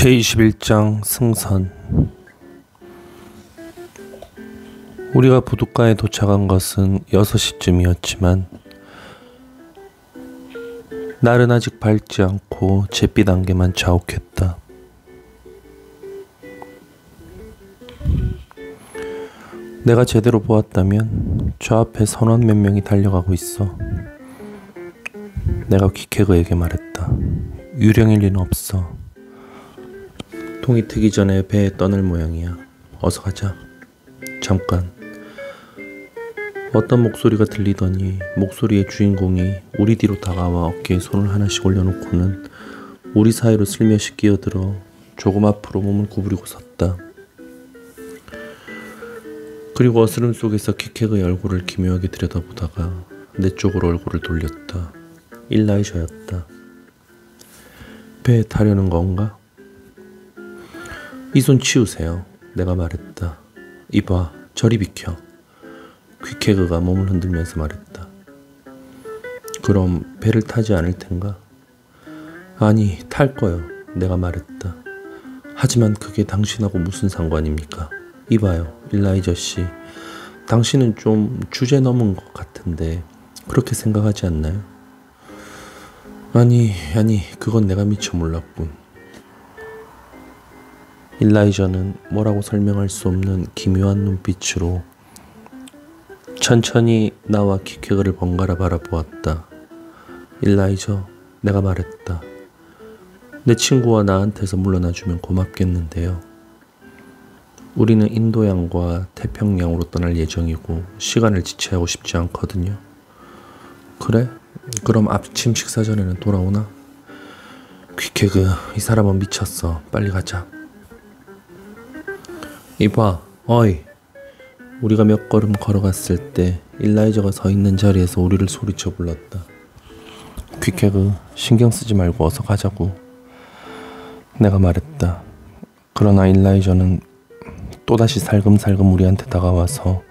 제21장 승선. 우리가 부둣가에 도착한 것은 6시쯤이었지만 날은 아직 밝지 않고 잿빛 안개만 자욱했다. 내가 제대로 보았다면 저 앞에 선원 몇 명이 달려가고 있어. 내가 퀵해그에게 말했다. 유령일 리는 없어. 동이 트기 전에 배에 떠날 모양이야. 어서 가자. 잠깐. 어떤 목소리가 들리더니 목소리의 주인공이 우리 뒤로 다가와 어깨에 손을 하나씩 올려놓고는 우리 사이로 슬며시 끼어들어 조금 앞으로 몸을 구부리고 섰다. 그리고 어스름 속에서 퀵해그의 얼굴을 기묘하게 들여다보다가 내 쪽으로 얼굴을 돌렸다. 일라이저였다. 배에 타려는 건가? 이 손 치우세요. 내가 말했다. 이봐, 저리 비켜. 퀵해그가 몸을 흔들면서 말했다. 그럼 배를 타지 않을 텐가? 아니, 탈 거요. 내가 말했다. 하지만 그게 당신하고 무슨 상관입니까? 이봐요, 일라이저 씨. 당신은 좀 주제 넘은 것 같은데 그렇게 생각하지 않나요? 아니, 그건 내가 미처 몰랐군. 일라이저는 뭐라고 설명할 수 없는 기묘한 눈빛으로 천천히 나와 퀵해그를 번갈아 바라보았다. 일라이저, 내가 말했다. 내 친구와 나한테서 물러나주면 고맙겠는데요. 우리는 인도양과 태평양으로 떠날 예정이고 시간을 지체하고 싶지 않거든요. 그래? 그럼 아침 식사 전에는 돌아오나? 퀵해그, 이 사람은 미쳤어. 빨리 가자. 이봐, 어이. 우리가 몇 걸음 걸어갔을 때 일라이저가 서 있는 자리에서 우리를 소리쳐 불렀다. 퀵해그, 신경 쓰지 말고 어서 가자고. 내가 말했다. 그러나 일라이저는 또다시 살금살금 우리한테 다가와서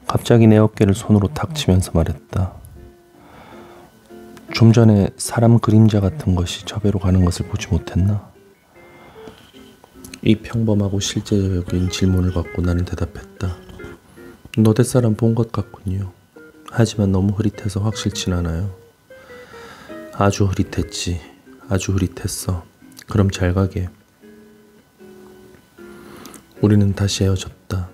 갑자기 내 어깨를 손으로 탁 치면서 말했다. 좀 전에 사람 그림자 같은 것이 저 배로 가는 것을 보지 못했나? 이 평범하고 실제적인 질문을 받고 나는 대답했다. 너댓 사람 본 것 같군요. 하지만 너무 흐릿해서 확실치 않아요. 아주 흐릿했지. 아주 흐릿했어. 그럼 잘 가게. 우리는 다시 헤어졌다.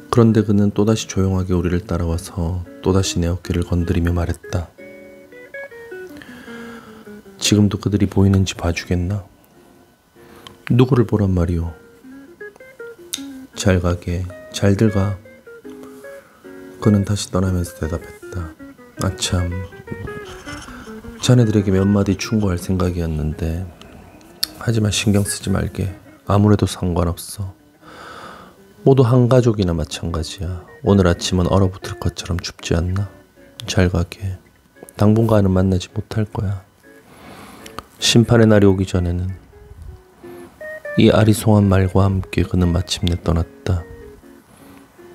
그런데 그는 또다시 조용하게 우리를 따라와서 또다시 내 어깨를 건드리며 말했다. 지금도 그들이 보이는지 봐주겠나? 누구를 보란 말이오? 잘 가게. 잘들 가. 그는 다시 떠나면서 대답했다. 아참, 자네들에게 몇 마디 충고할 생각이었는데 하지만 신경 쓰지 말게. 아무래도 상관없어. 모두 한 가족이나 마찬가지야. 오늘 아침은 얼어붙을 것처럼 춥지 않나? 잘 가게. 당분간은 만나지 못할 거야. 심판의 날이 오기 전에는. 이 아리송한 말과 함께 그는 마침내 떠났다.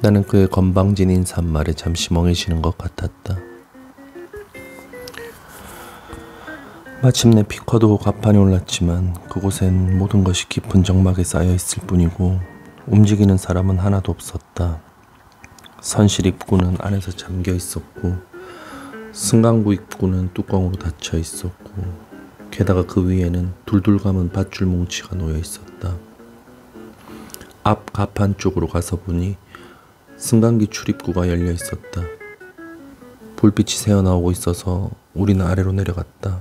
나는 그의 건방진 인사말에 잠시 멍해지는 것 같았다. 마침내 피커도 갑판이 올랐지만 그곳엔 모든 것이 깊은 정막에 쌓여있을 뿐이고 움직이는 사람은 하나도 없었다. 선실 입구는 안에서 잠겨 있었고 승강구 입구는 뚜껑으로 닫혀 있었고 게다가 그 위에는 둘둘 감은 밧줄 뭉치가 놓여 있었다. 앞 갑판 쪽으로 가서 보니 승강기 출입구가 열려 있었다. 불빛이 새어나오고 있어서 우리는 아래로 내려갔다.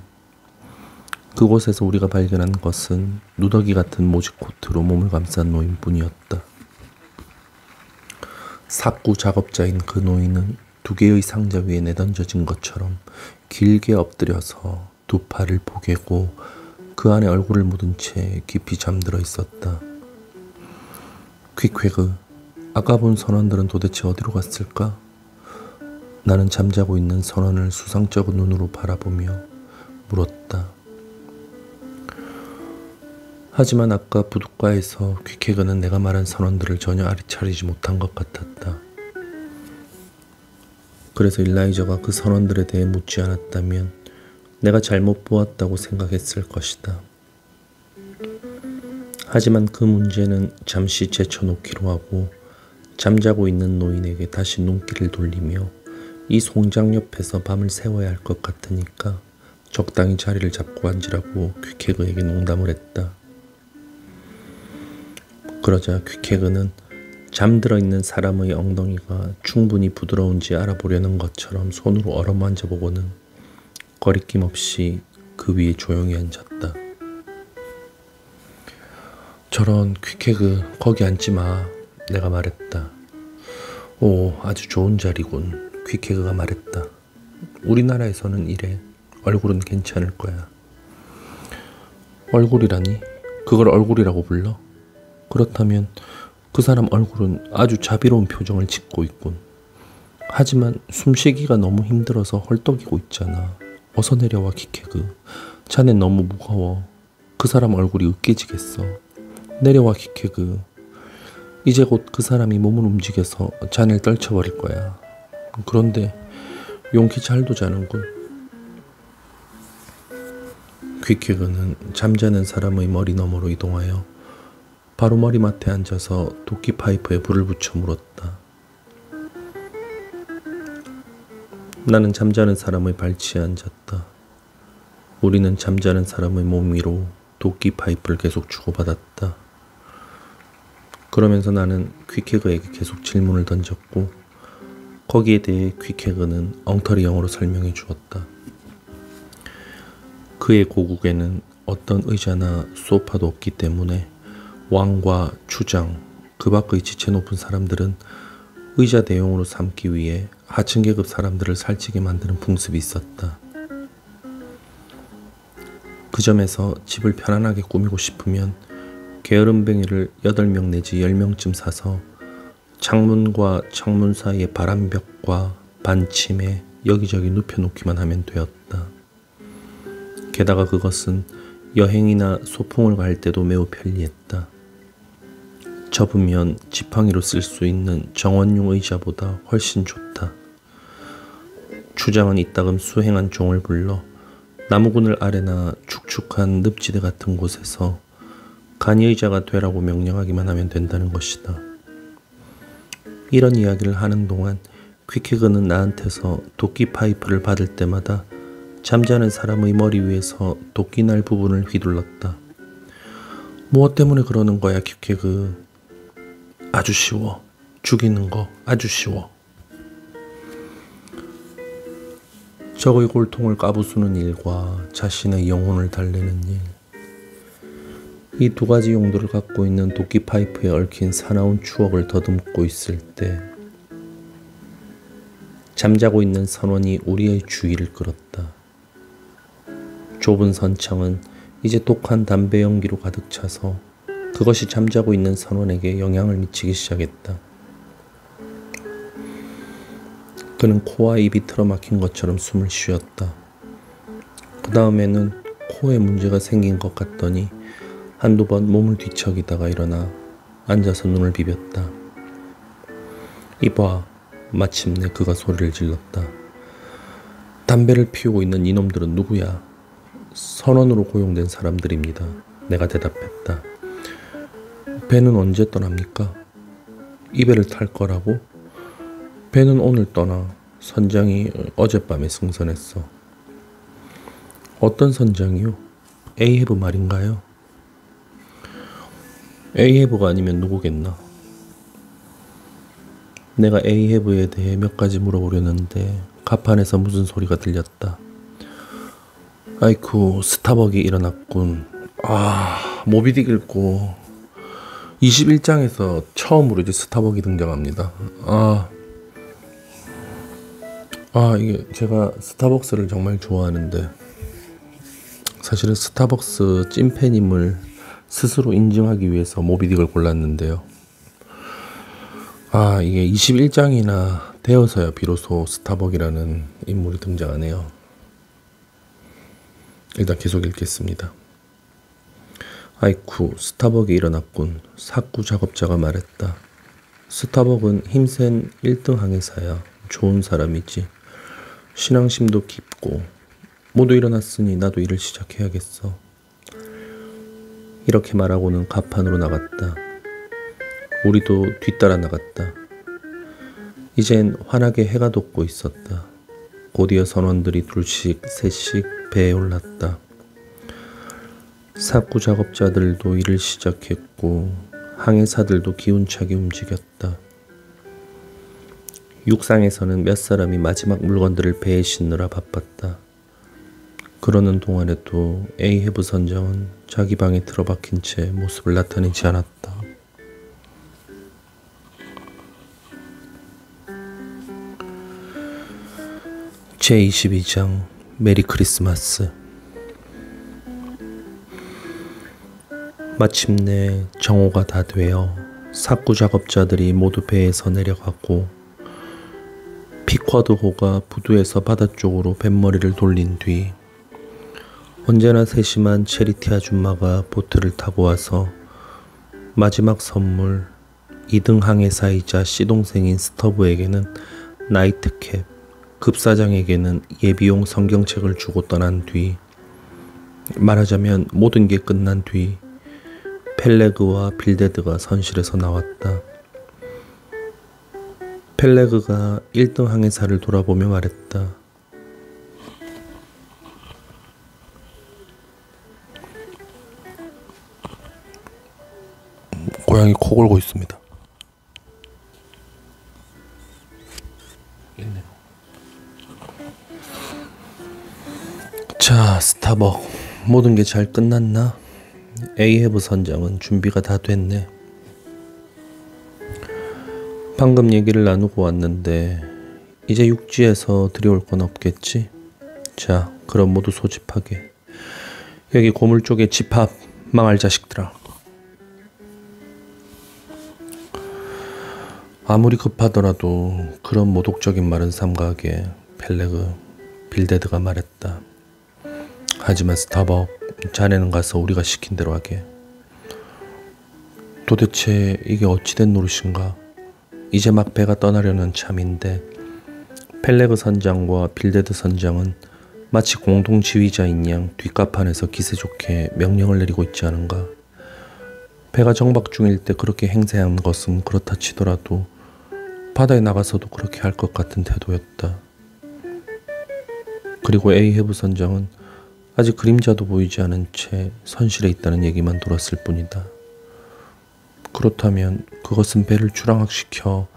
그곳에서 우리가 발견한 것은 누더기 같은 모직 코트로 몸을 감싼 노인뿐이었다. 삽구 작업자인 그 노인은 두 개의 상자 위에 내던져진 것처럼 길게 엎드려서 두 팔을 포개고 그 안에 얼굴을 묻은 채 깊이 잠들어 있었다. 퀵해그, 아까 본 선원들은 도대체 어디로 갔을까? 나는 잠자고 있는 선원을 수상쩍은 눈으로 바라보며 물었다. 하지만 아까 부둣가에서 퀵해그는 내가 말한 선원들을 전혀 알아차리지 못한 것 같았다. 그래서 일라이저가 그 선원들에 대해 묻지 않았다면 내가 잘못 보았다고 생각했을 것이다. 하지만 그 문제는 잠시 제쳐놓기로 하고 잠자고 있는 노인에게 다시 눈길을 돌리며 이 송장 옆에서 밤을 새워야 할 것 같으니까 적당히 자리를 잡고 앉으라고 퀴케그에게 농담을 했다. 그러자 퀴케그는 잠들어 있는 사람의 엉덩이가 충분히 부드러운지 알아보려는 것처럼 손으로 얼어만져보고는 거리낌 없이 그 위에 조용히 앉았다. 저런 퀴케그 거기 앉지 마. 내가 말했다. 오, 아주 좋은 자리군. 퀴케그가 말했다. 우리나라에서는 이래. 얼굴은 괜찮을 거야. 얼굴이라니? 그걸 얼굴이라고 불러? 그렇다면 그 사람 얼굴은 아주 자비로운 표정을 짓고 있군. 하지만 숨쉬기가 너무 힘들어서 헐떡이고 있잖아. 어서 내려와 퀴케그. 자넨 너무 무거워. 그 사람 얼굴이 으깨지겠어. 내려와 퀴케그. 이제 곧 그 사람이 몸을 움직여서 자네를 떨쳐버릴 거야. 그런데 용기 잘 두자는군. 퀴케그는 잠자는 사람의 머리 너머로 이동하여 바로 머리맡에 앉아서 도끼 파이프에 불을 붙여 물었다. 나는 잠자는 사람의 발치에 앉았다. 우리는 잠자는 사람의 몸 위로 도끼 파이프를 계속 주고받았다. 그러면서 나는 퀴케그에게 계속 질문을 던졌고 거기에 대해 퀴케그는 엉터리 영어로 설명해 주었다. 그의 고국에는 어떤 의자나 소파도 없기 때문에 왕과 추장, 그 밖의 지체 높은 사람들은 의자 대용으로 삼기 위해 하층 계급 사람들을 살찌게 만드는 풍습이 있었다. 그 점에서 집을 편안하게 꾸미고 싶으면 게으름뱅이를 8명 내지 10명쯤 사서 창문과 창문 사이의 바람벽과 반침에 여기저기 눕혀놓기만 하면 되었다. 게다가 그것은 여행이나 소풍을 갈 때도 매우 편리했다. 접으면 지팡이로 쓸 수 있는 정원용 의자보다 훨씬 좋다. 추장은 이따금 수행한 종을 불러 나무그늘 아래나 축축한 늪지대 같은 곳에서 간이의자가 되라고 명령하기만 하면 된다는 것이다. 이런 이야기를 하는 동안 퀴케그는 나한테서 도끼 파이프를 받을 때마다 잠자는 사람의 머리 위에서 도끼날 부분을 휘둘렀다. 무엇 때문에 그러는 거야, 퀴케그? 아주 쉬워. 죽이는 거 아주 쉬워. 적의 골통을 까부수는 일과 자신의 영혼을 달래는 일. 이 두 가지 용도를 갖고 있는 도끼 파이프에 얽힌 사나운 추억을 더듬고 있을 때 잠자고 있는 선원이 우리의 주의를 끌었다. 좁은 선창은 이제 독한 담배 연기로 가득 차서 그것이 잠자고 있는 선원에게 영향을 미치기 시작했다. 그는 코와 입이 틀어막힌 것처럼 숨을 쉬었다. 그 다음에는 코에 문제가 생긴 것 같더니 한두 번 몸을 뒤척이다가 일어나 앉아서 눈을 비볐다. 이봐, 마침내 그가 소리를 질렀다. 담배를 피우고 있는 이놈들은 누구야? 선원으로 고용된 사람들입니다. 내가 대답했다. 배는 언제 떠납니까? 이 배를 탈 거라고? 배는 오늘 떠나. 선장이 어젯밤에 승선했어. 어떤 선장이요? 에이헤브 말인가요? 에이헤브가 아니면 누구겠나? 내가 에이헤브에 대해 몇 가지 물어보려는데 갑판에서 무슨 소리가 들렸다. 아이쿠, 스타벅이 일어났군. 모비딕 읽고 21장에서 처음으로 이제 스타벅이 등장합니다. 이게 제가 스타벅스를 정말 좋아하는데 사실은 스타벅스 찐팬임을 스스로 인증하기 위해서 모비딕을 골랐는데요. 이게 21장이나 되어서야 비로소 스타벅이라는 인물이 등장하네요. 일단 계속 읽겠습니다. 아이쿠, 스타벅이 일어났군. 사구 작업자가 말했다. 스타벅은 힘센 1등 항해사야. 좋은 사람이지. 신앙심도 깊고. 모두 일어났으니 나도 일을 시작해야겠어. 이렇게 말하고는 갑판으로 나갔다. 우리도 뒤따라 나갔다. 이젠 환하게 해가 돋고 있었다. 곧이어 선원들이 둘씩 셋씩 배에 올랐다. 사구 작업자들도 일을 시작했고 항해사들도 기운차게 움직였다. 육상에서는 몇 사람이 마지막 물건들을 배에 싣느라 바빴다. 그러는 동안에도 에이헤브 선장은 자기 방에 틀어박힌 채 모습을 나타내지 않았다. 제22장 메리 크리스마스. 마침내 정오가 다 되어 사구 작업자들이 모두 배에서 내려가고 피쿼드호가 부두에서 바다 쪽으로 뱃머리를 돌린 뒤 언제나 세심한 체리티 아줌마가 보트를 타고 와서 마지막 선물 2등 항해사이자 시동생인 스터브에게는 나이트캡, 급사장에게는 예비용 성경책을 주고 떠난 뒤, 말하자면 모든 게 끝난 뒤 펠레그와 빌데드가 선실에서 나왔다. 펠레그가 1등 항해사를 돌아보며 말했다. 고양이 코 골고 있습니다. 있네요. 자, 스타벅. 모든 게 잘 끝났나? 에이헤브 선장은 준비가 다 됐네. 방금 얘기를 나누고 왔는데 이제 육지에서 들여올 건 없겠지? 자, 그럼 모두 소집하게. 여기 고물 쪽에 집합. 망할 자식들아. 아무리 급하더라도 그런 모독적인 말은 삼가하게 펠레그, 빌데드가 말했다. 하지만 스타벅, 자네는 가서 우리가 시킨 대로 하게. 도대체 이게 어찌된 노릇인가? 이제 막 배가 떠나려는 참인데 펠레그 선장과 빌데드 선장은 마치 공동 지휘자인 양 뒷갑판에서 기세 좋게 명령을 내리고 있지 않은가? 배가 정박 중일 때 그렇게 행세한 것은 그렇다 치더라도 바다에 나가서도 그렇게 할 것 같은 태도였다. 그리고 에이헤브 선장은 아직 그림자도 보이지 않은 채 선실에 있다는 얘기만 들었을 뿐이다. 그렇다면 그것은 배를 추락시켜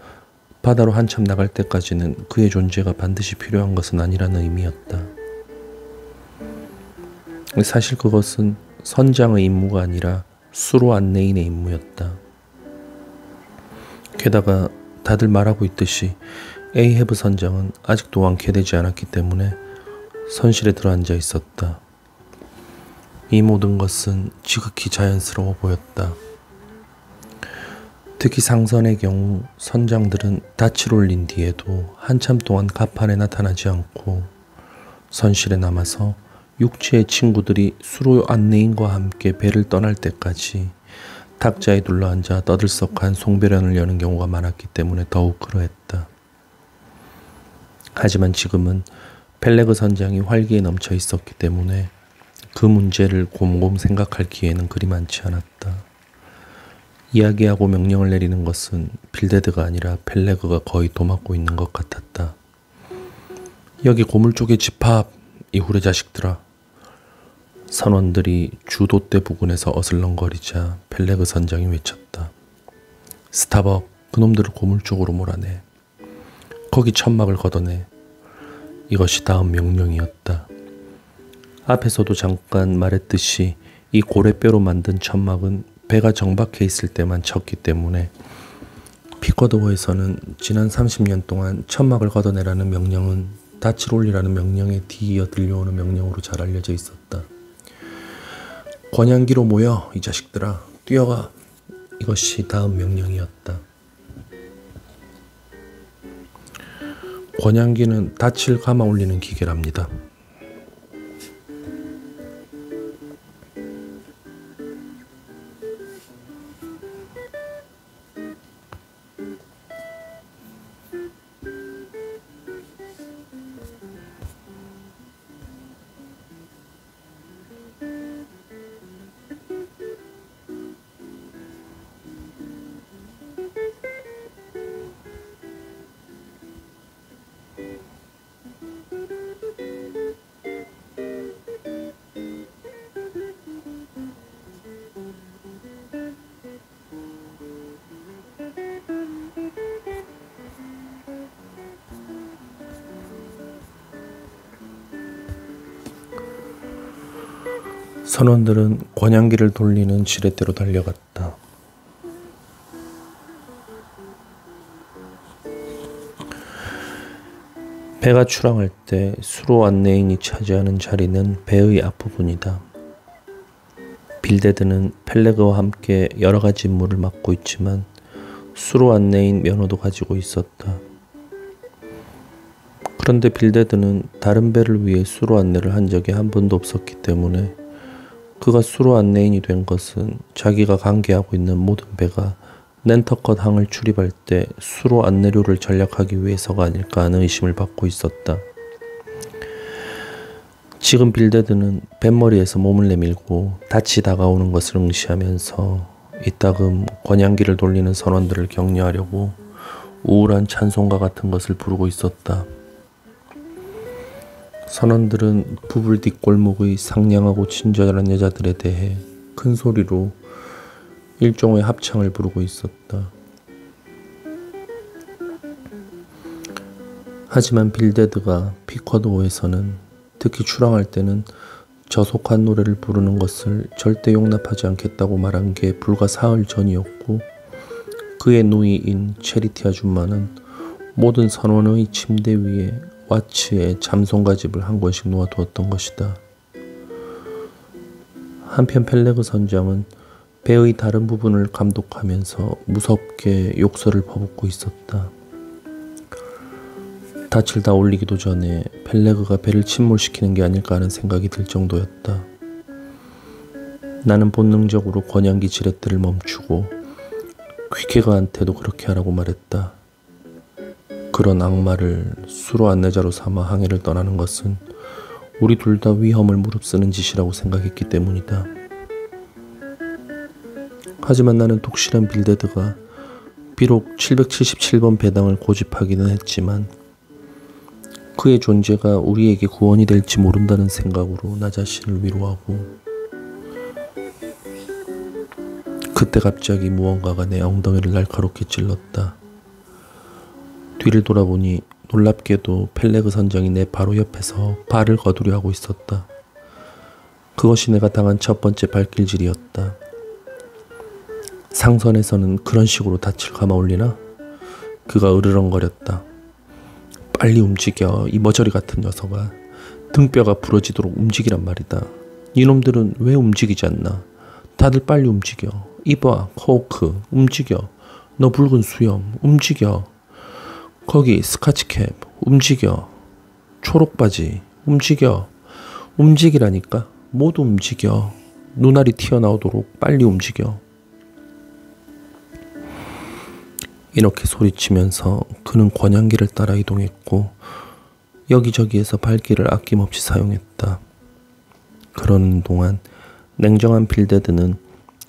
바다로 한참 나갈 때까지는 그의 존재가 반드시 필요한 것은 아니라는 의미였다. 사실 그것은 선장의 임무가 아니라 수로 안내인의 임무였다. 게다가 다들 말하고 있듯이 에이헤브 선장은 아직도 완쾌되지 않았기 때문에 선실에 들어앉아 있었다. 이 모든 것은 지극히 자연스러워 보였다. 특히 상선의 경우 선장들은 닻을 올린 뒤에도 한참 동안 갑판에 나타나지 않고 선실에 남아서 육지의 친구들이 수로 안내인과 함께 배를 떠날 때까지 탁자에 둘러앉아 떠들썩한 송별연을 여는 경우가 많았기 때문에 더욱 그러했다. 하지만 지금은 펠레그 선장이 활기에 넘쳐 있었기 때문에 그 문제를 곰곰 생각할 기회는 그리 많지 않았다. 이야기하고 명령을 내리는 것은 빌데드가 아니라 펠레그가 거의 도맡고 있는 것 같았다. 여기 고물 쪽에 집합! 이 후레 자식들아. 선원들이 주돛대 부근에서 어슬렁거리자 펠레그 선장이 외쳤다. 스타벅, 그놈들을 고물 쪽으로 몰아내. 거기 천막을 걷어내. 이것이 다음 명령이었다. 앞에서도 잠깐 말했듯이 이 고래뼈로 만든 천막은 배가 정박해 있을 때만 쳤기 때문에 피쿼드호에서는 지난 30년 동안 천막을 걷어내라는 명령은 닻을 올리라는 명령에 뒤이어 들려오는 명령으로 잘 알려져 있었다. 권양기로 모여 이 자식들아, 뛰어가. 이것이 다음 명령이었다. 권양기는 닻을 감아 올리는 기계랍니다. 선원들은 권양기를 돌리는 지렛대로 달려갔다. 배가 출항할 때 수로 안내인이 차지하는 자리는 배의 앞부분이다. 빌데드는 펠레그와 함께 여러 가지 임무를 맡고 있지만 수로 안내인 면허도 가지고 있었다. 그런데 빌데드는 다른 배를 위해 수로 안내를 한 적이 한 번도 없었기 때문에 그가 수로 안내인이 된 것은 자기가 관계하고 있는 모든 배가 낸터컷 항을 출입할 때 수로 안내료를 절약하기 위해서가 아닐까 하는 의심을 받고 있었다. 지금 빌데드는 뱃머리에서 몸을 내밀고 닻이 다가오는 것을 응시하면서 이따금 권양기를 돌리는 선원들을 격려하려고 우울한 찬송가 같은 것을 부르고 있었다. 선원들은 부불 뒷골목의 상냥하고 친절한 여자들에 대해 큰 소리로 일종의 합창을 부르고 있었다. 하지만 빌데드가 피커드호에서는 특히 출항할 때는 저속한 노래를 부르는 것을 절대 용납하지 않겠다고 말한 게 불과 사흘 전이었고 그의 누이인 체리티 아줌마는 모든 선원의 침대 위에 와츠의 잠송가집을 한 권씩 놓아두었던 것이다. 한편 펠레그 선장은 배의 다른 부분을 감독하면서 무섭게 욕설을 퍼붓고 있었다. 닻을 다 올리기도 전에 펠레그가 배를 침몰시키는 게 아닐까 하는 생각이 들 정도였다. 나는 본능적으로 권양기 지렛대를 멈추고 퀴케가한테도 그렇게 하라고 말했다. 그런 악마를 수로 안내자로 삼아 항해를 떠나는 것은 우리 둘 다 위험을 무릅쓰는 짓이라고 생각했기 때문이다. 하지만 나는 독실한 빌데드가 비록 777번 배당을 고집하기는 했지만 그의 존재가 우리에게 구원이 될지 모른다는 생각으로 나 자신을 위로하고 그때 갑자기 무언가가 내 엉덩이를 날카롭게 찔렀다. 뒤를 돌아보니 놀랍게도 펠레그 선장이 내 바로 옆에서 발을 거두려 하고 있었다. 그것이 내가 당한 첫 번째 발길질이었다. 상선에서는 그런 식으로 닻을 감아 올리나? 그가 으르렁거렸다. 빨리 움직여, 이 머저리 같은 녀석아. 등뼈가 부러지도록 움직이란 말이다. 이놈들은 왜 움직이지 않나? 다들 빨리 움직여. 이봐, 코크, 움직여. 너 붉은 수염, 움직여. 거기 스카치캡, 움직여. 초록바지, 움직여. 움직이라니까. 모두 움직여. 눈알이 튀어나오도록 빨리 움직여. 이렇게 소리치면서 그는 권양기를 따라 이동했고 여기저기에서 발길을 아낌없이 사용했다. 그러는 동안 냉정한 빌데드는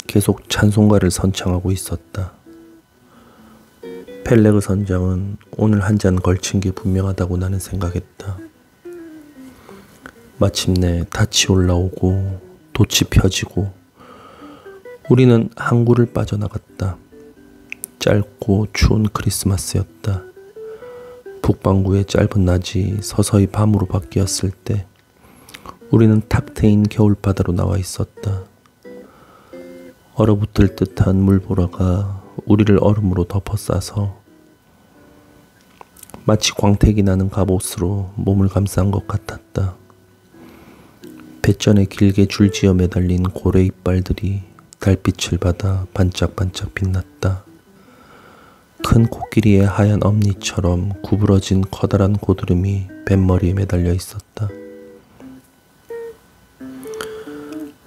계속 찬송가를 선창하고 있었다. 펠레그 선장은 오늘 한 잔 걸친 게 분명하다고 나는 생각했다. 마침내 닻이 올라오고 돛이 펴지고 우리는 항구를 빠져나갔다. 짧고 추운 크리스마스였다. 북반구의 짧은 낮이 서서히 밤으로 바뀌었을 때 우리는 탁 트인 겨울바다로 나와 있었다. 얼어붙을 듯한 물보라가 우리를 얼음으로 덮어싸서 마치 광택이 나는 갑옷으로 몸을 감싼 것 같았다. 배전에 길게 줄지어 매달린 고래 이빨들이 달빛을 받아 반짝반짝 빛났다. 큰 코끼리의 하얀 엄니처럼 구부러진 커다란 고드름이 뱃머리에 매달려 있었다.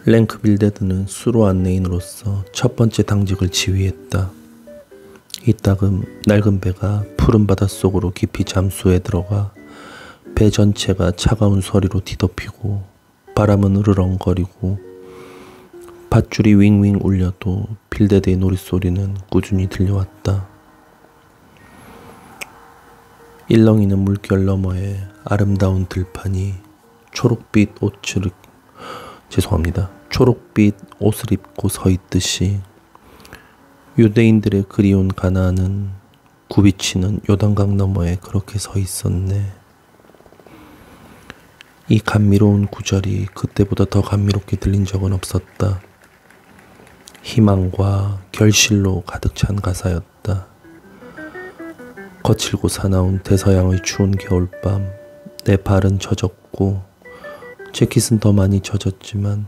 랭크 빌데드는 수로 안내인으로서 첫 번째 당직을 지휘했다. 이따금 낡은 배가 푸른 바닷속으로 깊이 잠수해 들어가 배 전체가 차가운 서리로 뒤덮이고 바람은 으르렁거리고 밧줄이 윙윙 울려도 빌데드의 노랫소리는 꾸준히 들려왔다. 일렁이는 물결 너머에 아름다운 들판이 초록빛 옷을 입고 서 있듯이 유대인들의 그리운 가나안은 굽이치는 요단강 너머에 그렇게 서 있었네. 이 감미로운 구절이 그때보다 더 감미롭게 들린 적은 없었다. 희망과 결실로 가득 찬 가사였다. 거칠고 사나운 대서양의 추운 겨울밤, 내 발은 젖었고 재킷은 더 많이 젖었지만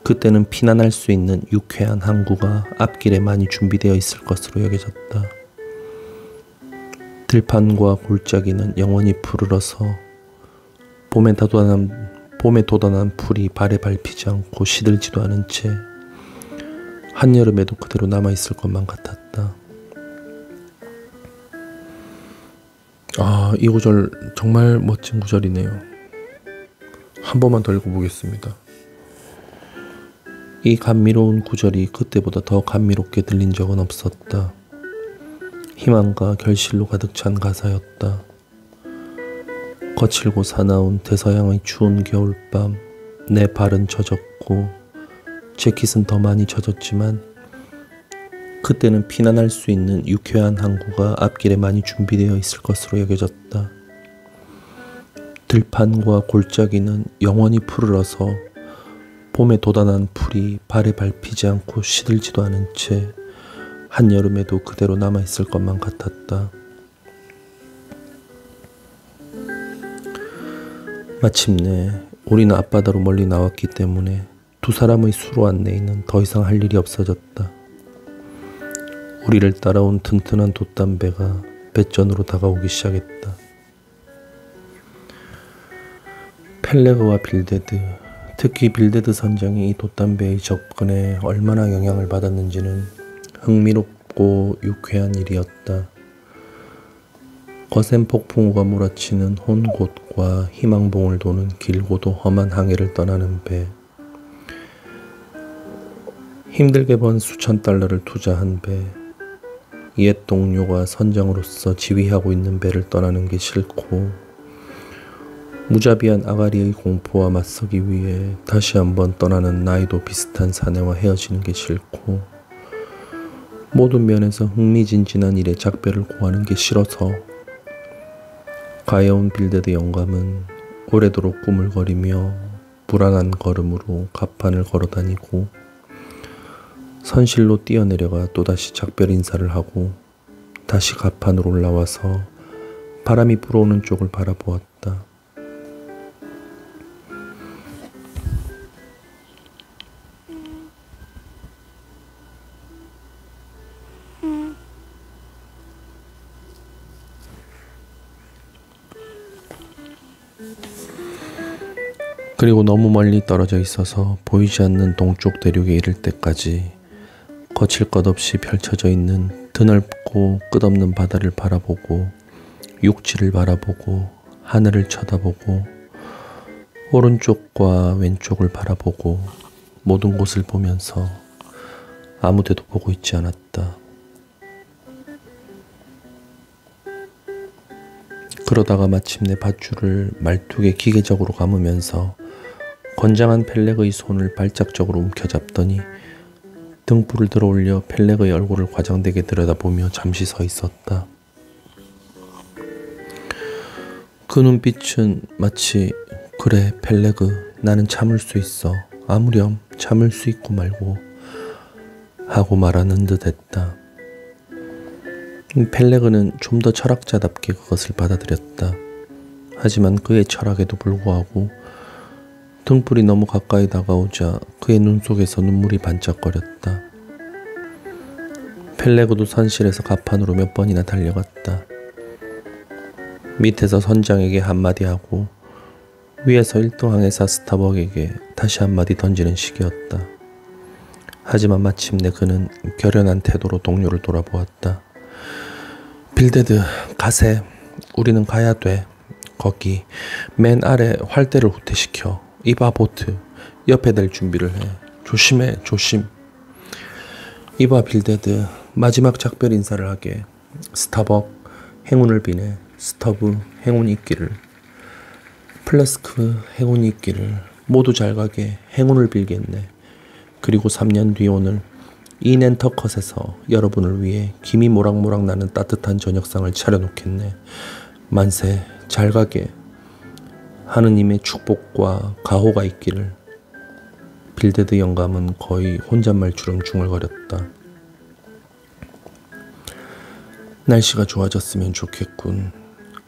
그때는 피난할 수 있는 유쾌한 항구가 앞길에 많이 준비되어 있을 것으로 여겨졌다. 들판과 골짜기는 영원히 푸르러서 봄에 돋아난 풀이 발에 밟히지 않고 시들지도 않은 채 한여름에도 그대로 남아있을 것만 같았다. 이 구절 정말 멋진 구절이네요. 한 번만 더 읽어보겠습니다. 이 감미로운 구절이 그때보다 더 감미롭게 들린 적은 없었다. 희망과 결실로 가득 찬 가사였다. 거칠고 사나운 대서양의 추운 겨울밤, 내 발은 젖었고 재킷은 더 많이 젖었지만 그때는 피난할 수 있는 유쾌한 항구가 앞길에 많이 준비되어 있을 것으로 여겨졌다. 들판과 골짜기는 영원히 푸르러서 봄에 돋아난 풀이 발에 밟히지 않고 시들지도 않은 채 한여름에도 그대로 남아있을 것만 같았다. 마침내 우리는 앞바다로 멀리 나왔기 때문에 두 사람의 수로 안내에는 더 이상 할 일이 없어졌다. 우리를 따라온 튼튼한 돛담배가 뱃전으로 다가오기 시작했다. 펠레그와 빌데드, 특히 빌데드 선장이 이 돛담배의 접근에 얼마나 영향을 받았는지는 흥미롭고 유쾌한 일이었다. 거센 폭풍우가 몰아치는 온 곳과 희망봉을 도는 길고도 험한 항해를 떠나는 배. 힘들게 번 수천 달러를 투자한 배. 옛 동료가 선장으로서 지휘하고 있는 배를 떠나는 게 싫고 무자비한 아가리의 공포와 맞서기 위해 다시 한번 떠나는 나이도 비슷한 사내와 헤어지는 게 싫고 모든 면에서 흥미진진한 일에 작별을 고하는 게 싫어서 가여운 빌데드 영감은 오래도록 꾸물거리며 불안한 걸음으로 갑판을 걸어다니고 선실로 뛰어내려가 또다시 작별 인사를 하고 다시 갑판으로 올라와서 바람이 불어오는 쪽을 바라보았다. 그리고 너무 멀리 떨어져 있어서 보이지 않는 동쪽 대륙에 이를 때까지 거칠 것 없이 펼쳐져 있는 드넓고 끝없는 바다를 바라보고 육지를 바라보고 하늘을 쳐다보고 오른쪽과 왼쪽을 바라보고 모든 곳을 보면서 아무데도 보고 있지 않았다. 그러다가 마침내 밧줄을 말뚝에 기계적으로 감으면서 건장한 펠렉의 손을 발작적으로 움켜잡더니 등불을 들어올려 펠렉의 얼굴을 과장되게 들여다보며 잠시 서 있었다. 그 눈빛은 마치 그래 펠레그 나는 참을 수 있어 아무렴 참을 수 있고 말고 하고 말하는 듯 했다. 펠레그는 좀 더 철학자답게 그것을 받아들였다. 하지만 그의 철학에도 불구하고 등불이 너무 가까이 다가오자 그의 눈 속에서 눈물이 반짝거렸다. 펠레그도 선실에서 갑판으로 몇 번이나 달려갔다. 밑에서 선장에게 한마디 하고 위에서 1등 항해사 스타벅에게 다시 한마디 던지는 식이었다. 하지만 마침내 그는 결연한 태도로 동료를 돌아보았다. 빌데드 가세. 우리는 가야 돼. 거기 맨 아래 활대를 후퇴시켜. 이봐 보트. 옆에 댈 준비를 해. 조심해 조심. 이봐 빌데드. 마지막 작별 인사를 하게. 스타벅 행운을 비네. 스터브 행운이 있기를. 플래스크 행운이 있기를. 모두 잘 가게 행운을 빌겠네. 그리고 3년 뒤 오늘 이 낸터컷에서 여러분을 위해 김이 모락모락 나는 따뜻한 저녁상을 차려놓겠네. 만세 잘 가게. 하느님의 축복과 가호가 있기를. 빌데드 영감은 거의 혼잣말처럼 중얼거렸다. 날씨가 좋아졌으면 좋겠군.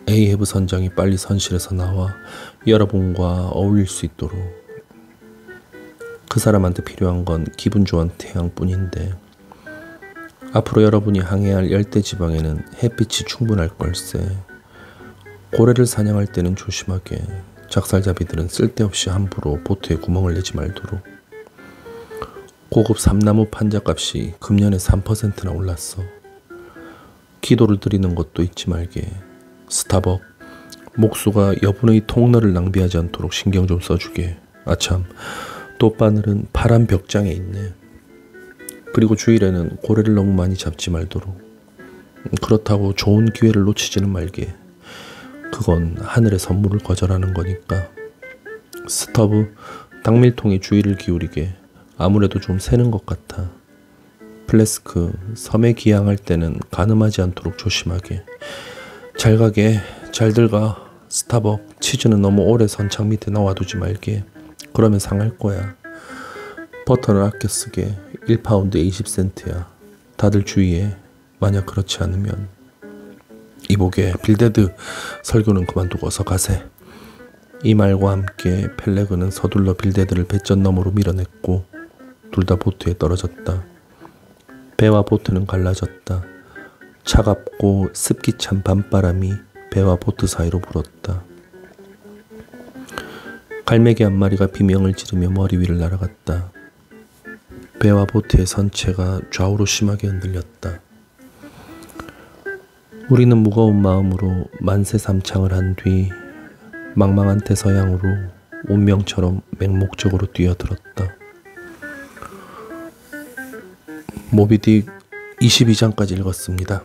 에이헤브 선장이 빨리 선실에서 나와 여러분과 어울릴 수 있도록. 그 사람한테 필요한 건 기분 좋은 태양뿐인데 앞으로 여러분이 항해할 열대지방에는 햇빛이 충분할 걸세. 고래를 사냥할 때는 조심하게. 작살잡이들은 쓸데없이 함부로 보트에 구멍을 내지 말도록. 고급 삼나무 판자값이 금년에 3%나 올랐어. 기도를 드리는 것도 잊지 말게. 스타벅, 목수가 여분의 통로를 낭비하지 않도록 신경 좀 써주게. 아참, 돛바늘은 파란 벽장에 있네. 그리고 주일에는 고래를 너무 많이 잡지 말도록. 그렇다고 좋은 기회를 놓치지는 말게. 그건 하늘의 선물을 거절하는 거니까. 스터브, 닭밀통에 주의를 기울이게. 아무래도 좀 새는 것 같아. 플래스크, 섬에 기항할 때는 가늠하지 않도록 조심하게. 잘 가게. 잘들 가. 스타벅, 치즈는 너무 오래 선창 밑에 넣어두지 말게. 그러면 상할 거야. 버터는 아껴 쓰게. 1파운드 20센트야. 다들 주의해. 만약 그렇지 않으면. 이보게, 빌데드, 설교는 그만두고 어서 가세. 이 말과 함께 펠레그는 서둘러 빌데드를 배전 너머로 밀어냈고 둘 다 보트에 떨어졌다. 배와 보트는 갈라졌다. 차갑고 습기 찬 밤바람이 배와 보트 사이로 불었다. 갈매기 한 마리가 비명을 지르며 머리 위를 날아갔다. 배와 보트의 선체가 좌우로 심하게 흔들렸다. 우리는 무거운 마음으로 만세삼창을 한 뒤 망망한 대서양으로 운명처럼 맹목적으로 뛰어들었다. 모비딕 22장까지 읽었습니다.